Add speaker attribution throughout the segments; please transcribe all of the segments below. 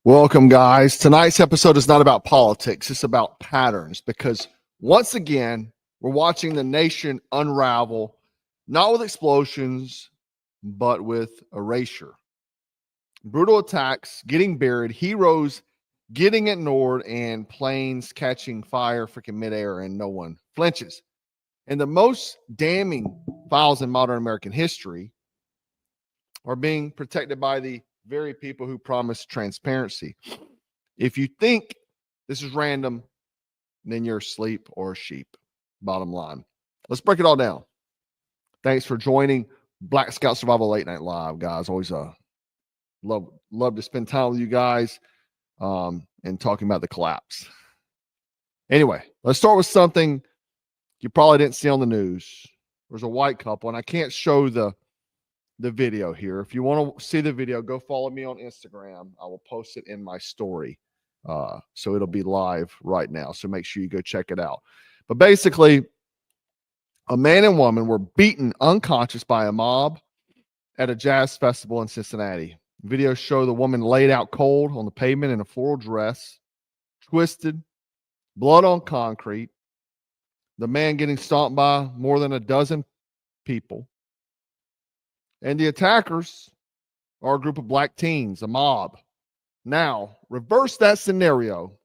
Speaker 1: Welcome, guys. Tonight's episode is not about politics. It's about patterns, because once again, we're watching the nation unravel, not with explosions, but with erasure. Brutal attacks, getting buried, heroes getting ignored, and planes catching fire freaking midair, and no one flinches. And the most damning files in modern American history are being protected by the very people who promise transparency. If you think this is random, then you're asleep or a sheep. Bottom line. Let's break it all down. Thanks for joining Black Scout Survival Late Night Live, guys. Always love to spend time with you guys and talking about the collapse. Anyway, let's start with something you probably didn't see on the news. There's a white couple, and I can't show the video here. If you want to see the video, go follow me on Instagram. I will post it in my story. So it'll be live right now. So make sure you go check it out. But basically, a man and woman were beaten unconscious by a mob at a jazz festival in Cincinnati. Videos show the woman laid out cold on the pavement in a floral dress, twisted, blood on concrete. The man getting stomped by more than a dozen people. And the attackers are a group of black teens, a mob. Now, reverse that scenario.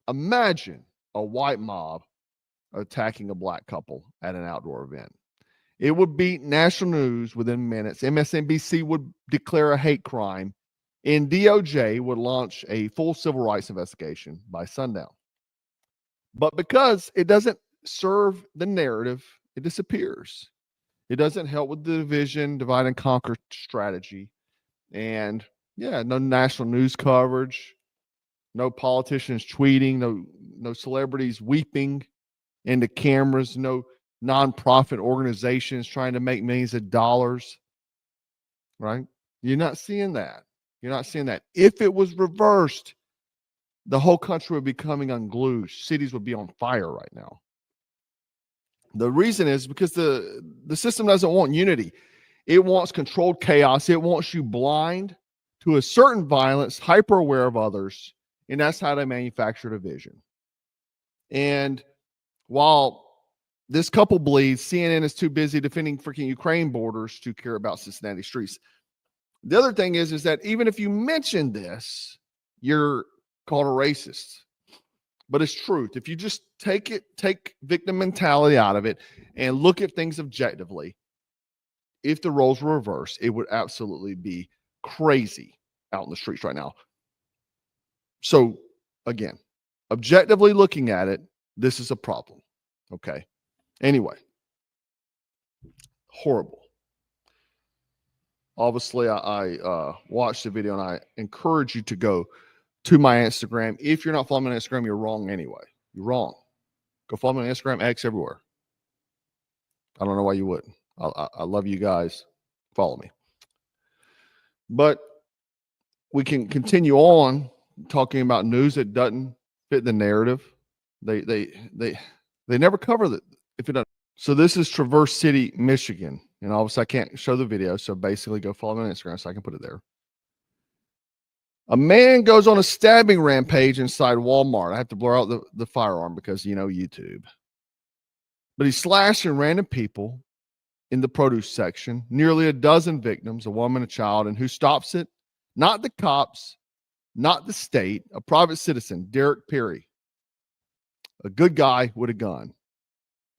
Speaker 1: Imagine a white mob attacking a black couple at an outdoor event. It would be national news within minutes. MSNBC would declare a hate crime, and DOJ would launch a full civil rights investigation by sundown. But because it doesn't serve the narrative, it disappears. It doesn't help with the division, divide and conquer strategy. And yeah, no national news coverage, no politicians tweeting, no celebrities weeping into cameras, no nonprofit organizations trying to make millions of dollars, right? You're not seeing that. You're not seeing that. If it was reversed, the whole country would be coming unglued. Cities would be on fire right now. The reason is because the system doesn't want unity. It wants controlled chaos. It wants you blind to a certain violence, hyper aware of others, and that's how they manufacture division. And while this couple bleeds, CNN is too busy defending freaking Ukraine borders to care about Cincinnati streets. The other thing is that even if you mention this, you're called a racist. But it's truth. If you just take victim mentality out of it and look at things objectively, if the roles were reversed, it would absolutely be crazy out in the streets right now. So again, objectively looking at it, this is a problem. Okay. Anyway, horrible. Obviously, I watched the video, and I encourage you to go to my Instagram. If you're not following me on Instagram, you're wrong anyway. You're wrong. Go follow me on Instagram, X, everywhere. I don't know why you wouldn't. I love you guys. Follow me. But we can continue on talking about news that doesn't fit the narrative. They never cover that if it doesn't. So this is Traverse City, Michigan. And obviously I can't show the video. So basically go follow me on Instagram so I can put it there. A man goes on a stabbing rampage inside Walmart. I have to blur out the firearm because, YouTube. But he's slashing random people in the produce section. Nearly a dozen victims, a woman, a child. And who stops it? Not the cops, not the state, a private citizen, Derek Perry. A good guy with a gun.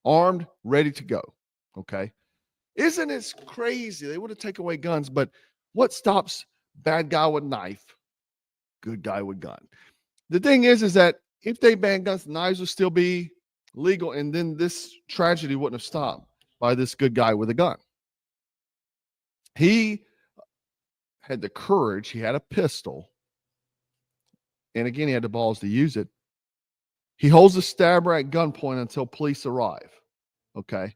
Speaker 1: Armed, ready to go. Okay. Isn't it crazy? They would have taken away guns, but what stops bad guy with knife? Good guy with gun. The thing is that if they ban guns, knives would still be legal, and then this tragedy wouldn't have stopped by this good guy with a gun. He had the courage. He had a pistol, and again, he had the balls to use it. He holds the stabber at gunpoint until police arrive. Okay,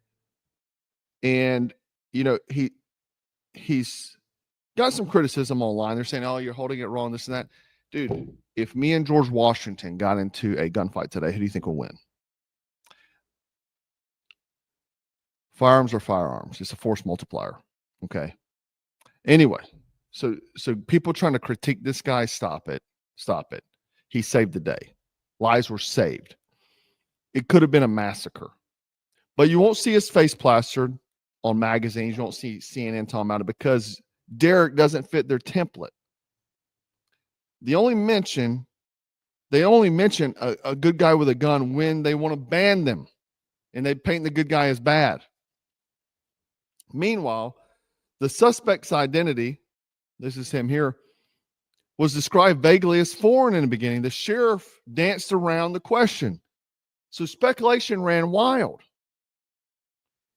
Speaker 1: and he's got some criticism online. They're saying, "Oh, you're holding it wrong, this and that." Dude, if me and George Washington got into a gunfight today, who do you think will win? Firearms are firearms. It's a force multiplier. Okay. Anyway, so people trying to critique this guy, stop it. Stop it. He saved the day. Lives were saved. It could have been a massacre. But you won't see his face plastered on magazines. You won't see CNN talking about it because Derek doesn't fit their template. They only mention a good guy with a gun when they want to ban them, and they paint the good guy as bad. Meanwhile, the suspect's identity, this is him here, was described vaguely as foreign in the beginning. The sheriff danced around the question. So speculation ran wild.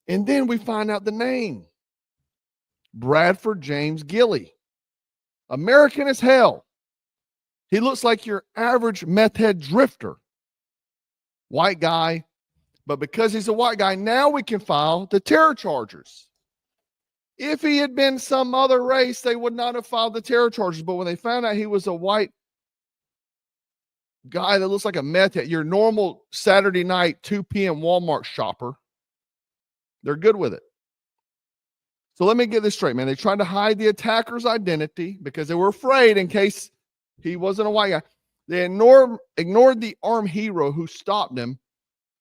Speaker 1: And then we find out the name. Bradford James Gilly. American as hell. He looks like your average meth head drifter. White guy. But because he's a white guy, now we can file the terror charges. If he had been some other race, they would not have filed the terror charges. But when they found out he was a white guy that looks like a meth head, your normal Saturday night 2 p.m. Walmart shopper, they're good with it. So let me get this straight, man. They tried to hide the attacker's identity because they were afraid in case he wasn't a white guy. They ignored the armed hero who stopped him.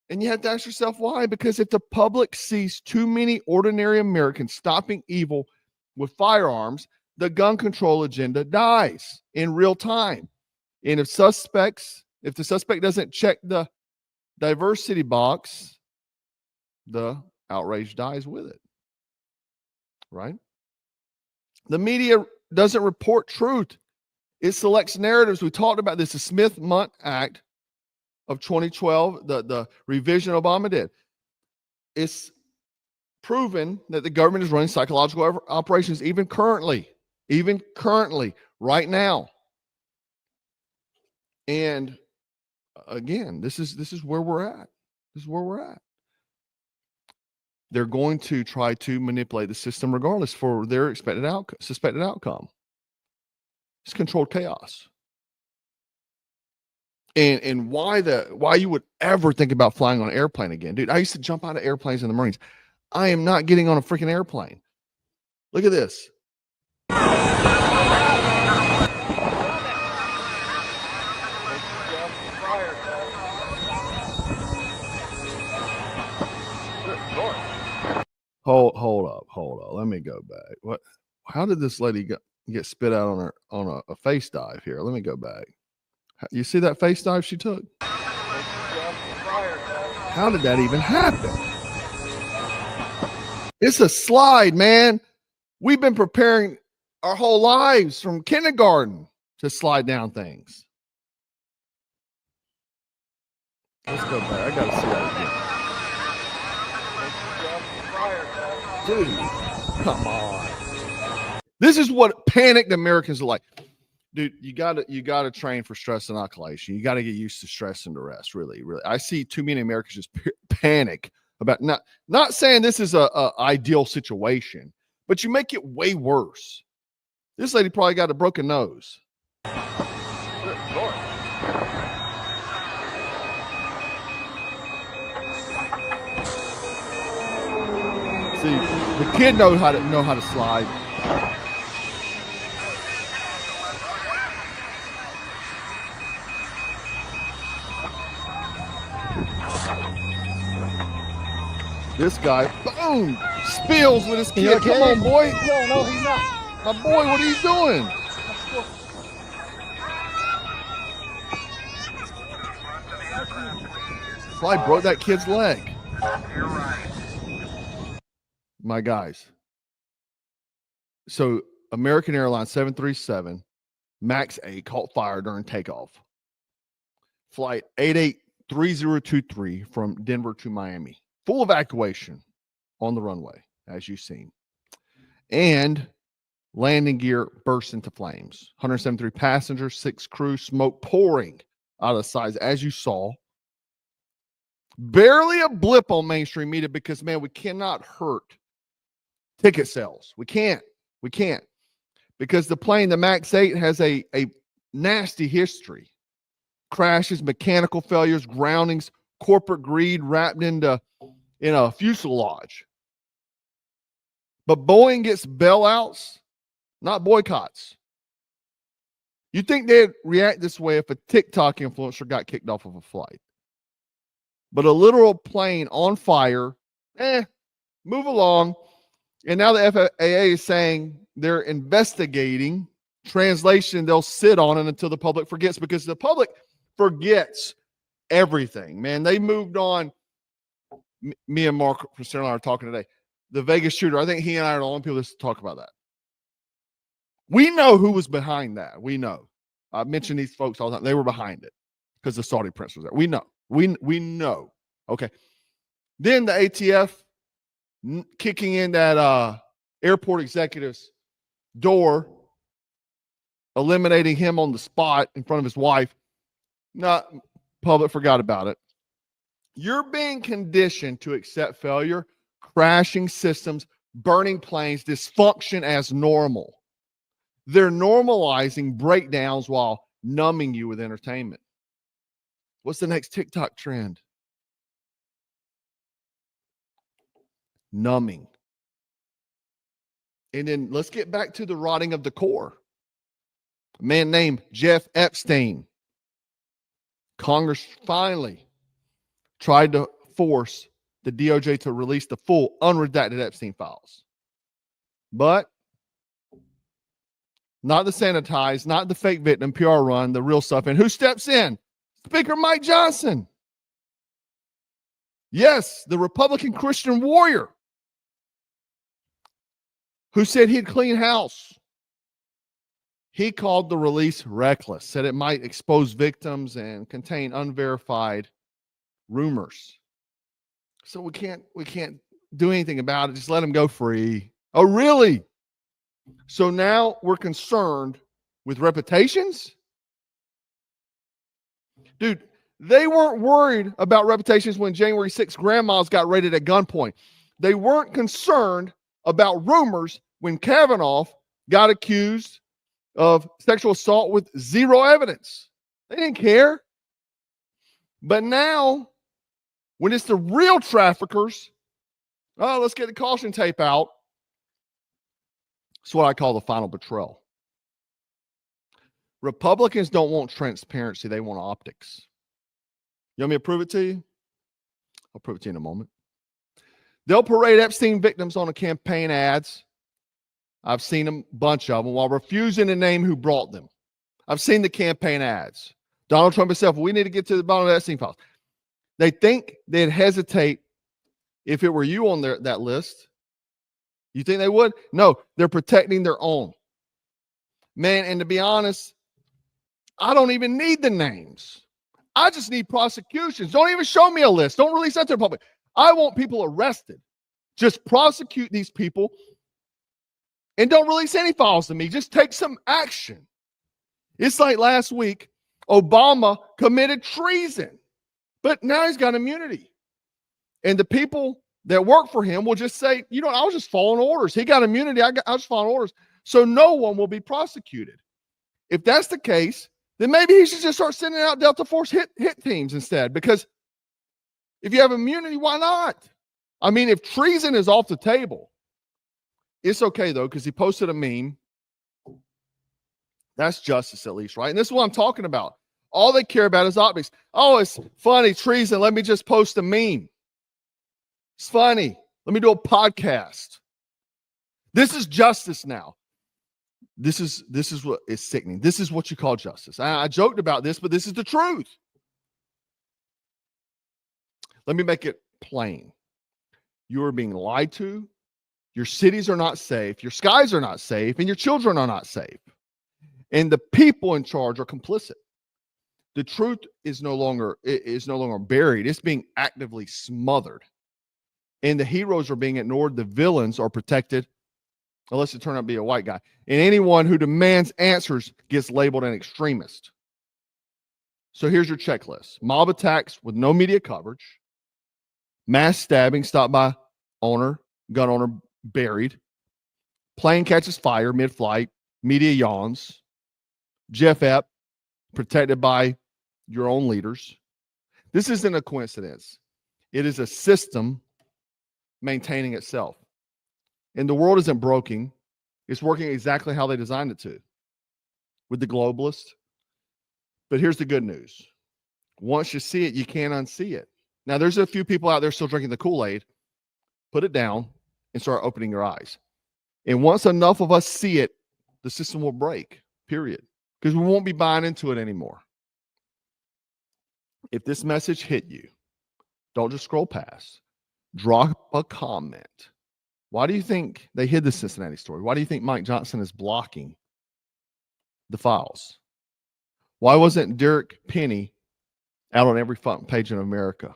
Speaker 1: And you have to ask yourself why. Because if the public sees too many ordinary Americans stopping evil with firearms, the gun control agenda dies in real time. And if the suspect doesn't check the diversity box, the outrage dies with it. Right? The media doesn't report truth. It selects narratives. We talked about this, the Smith-Mundt Act of 2012, the revision Obama did. It's proven that the government is running psychological operations even currently, right now. And again, this is where we're at. This is where we're at. They're going to try to manipulate the system regardless for their suspected outcome. It's controlled chaos. And why you would ever think about flying on an airplane again, dude? I used to jump out of airplanes in the Marines. I am not getting on a freaking airplane. Look at this. Hold up. Let me go back. What? How did this lady get spit out on a face dive here? Let me go back. You see that face dive she took? How did that even happen? It's a slide, man. We've been preparing our whole lives from kindergarten to slide down things. Let's go back. I got to see that again. Dude, come on. This is what panicked Americans are like. Dude, you gotta train for stress inoculation. You gotta get used to stress and duress. Really. I see too many Americans just panic about not saying this is a ideal situation, but you make it way worse. This lady probably got a broken nose. See, the kid know how to slide. This guy, boom, spills with his kid. Okay? Come on, boy.
Speaker 2: No, he's not.
Speaker 1: My boy, what are you doing? Probably broke that kid's leg. My guys. So American Airlines 737 MAX 8 caught fire during takeoff. Flight 883023 from Denver to Miami. Full evacuation on the runway, as you've seen. And landing gear burst into flames. 173 passengers, 6 crew, smoke pouring out of the sides, as you saw. Barely a blip on mainstream media because, man, we cannot hurt ticket sales. We can't. Because the plane, the MAX 8, has a nasty history. Crashes, mechanical failures, groundings, corporate greed wrapped in a fuselage. But Boeing gets bailouts, not boycotts. You think they'd react this way if a TikTok influencer got kicked off of a flight? But a literal plane on fire, move along. And now the FAA is saying they're investigating. Translation, they'll sit on it until the public forgets, because the public forgets everything, man. They moved on. Me and Mark Priscilla are talking today. The Vegas shooter, I think he and I are the only people that talk about that. We know who was behind that. We know. I mention these folks all the time. They were behind it because the Saudi prince was there. We know. We know. Okay. Then the ATF kicking in that airport executive's door, eliminating him on the spot in front of his wife. Not public forgot about it. You're being conditioned to accept failure, crashing systems, burning planes, dysfunction as normal. They're normalizing breakdowns while numbing you with entertainment. What's the next TikTok trend? Numbing. And then let's get back to the rotting of the core. A man named Jeff Epstein. Congress finally tried to force the DOJ to release the full unredacted Epstein files. But not the sanitized, not the fake victim, PR run, the real stuff. And who steps in? Speaker Mike Johnson. Yes, the Republican Christian warrior who said he'd clean house. He called the release reckless, said it might expose victims and contain unverified rumors. So we can't do anything about it. Just let him go free. Oh, really? So now we're concerned with reputations? Dude, they weren't worried about reputations when January 6th grandmas got raided at gunpoint. They weren't concerned about rumors when Kavanaugh got accused of sexual assault with zero evidence. They didn't care. But now, when it's the real traffickers, let's get the caution tape out. It's what I call the final betrayal. Republicans don't want transparency. They want optics. You want me to prove it to you? I'll prove it to you in a moment. They'll parade Epstein victims on the campaign ads. I've seen a bunch of them while refusing to name who brought them. I've seen the campaign ads. Donald Trump himself, we need to get to the bottom of the Epstein files. They think they'd hesitate if it were you on that list. You think they would? No, they're protecting their own. Man, and to be honest, I don't even need the names. I just need prosecutions. Don't even show me a list. Don't release that to the public. I want people arrested. Just prosecute these people and don't release any files to me. Just take some action. It's like last week, Obama committed treason, but now he's got immunity. And the people that work for him will just say, I was just following orders. He got immunity. I was following orders. So no one will be prosecuted. If that's the case, then maybe he should just start sending out Delta Force hit teams instead. Because if you have immunity, why not? I mean, if treason is off the table, it's okay, though, because he posted a meme. That's justice, at least, right? And this is what I'm talking about. All they care about is optics. Oh, it's funny, treason. Let me just post a meme. It's funny. Let me do a podcast. This is justice now. This is what is sickening. This is what you call justice. I joked about this, but this is the truth. Let me make it plain. You are being lied to. Your cities are not safe. Your skies are not safe, and your children are not safe. And the people in charge are complicit. The truth is no longer buried. It's being actively smothered. And the heroes are being ignored. The villains are protected, unless it turns out to be a white guy. And anyone who demands answers gets labeled an extremist. So here's your checklist. Mob attacks with no media coverage. Mass stabbing stopped by gun owner buried. Plane catches fire mid-flight. Media yawns. Jeff Epps protected by your own leaders. This isn't a coincidence. It is a system maintaining itself. And the world isn't broken. It's working exactly how they designed it to. with the globalists. But here's the good news. Once you see it, you can't unsee it. Now, there's a few people out there still drinking the Kool-Aid. Put it down and start opening your eyes. And once enough of us see it, the system will break, period. Because we won't be buying into it anymore. If this message hit you, don't just scroll past. Drop a comment. Why do you think they hid the Cincinnati story? Why do you think Mike Johnson is blocking the files? Why wasn't Derek Penny out on every front page in America?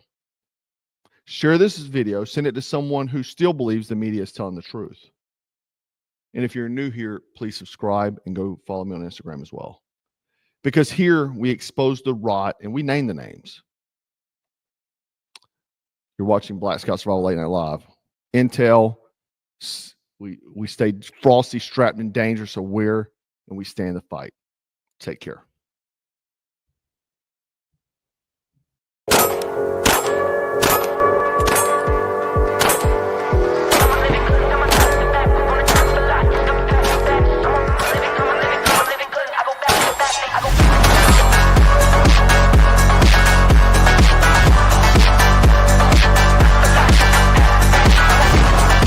Speaker 1: Share this video. Send it to someone who still believes the media is telling the truth. And if you're new here, please subscribe and go follow me on Instagram as well. Because here we expose the rot and we name the names. You're watching Black Scout Survival Late Night Live. Intel, we stay frosty, strapped, and dangerous, aware, and we stand the fight. Take care.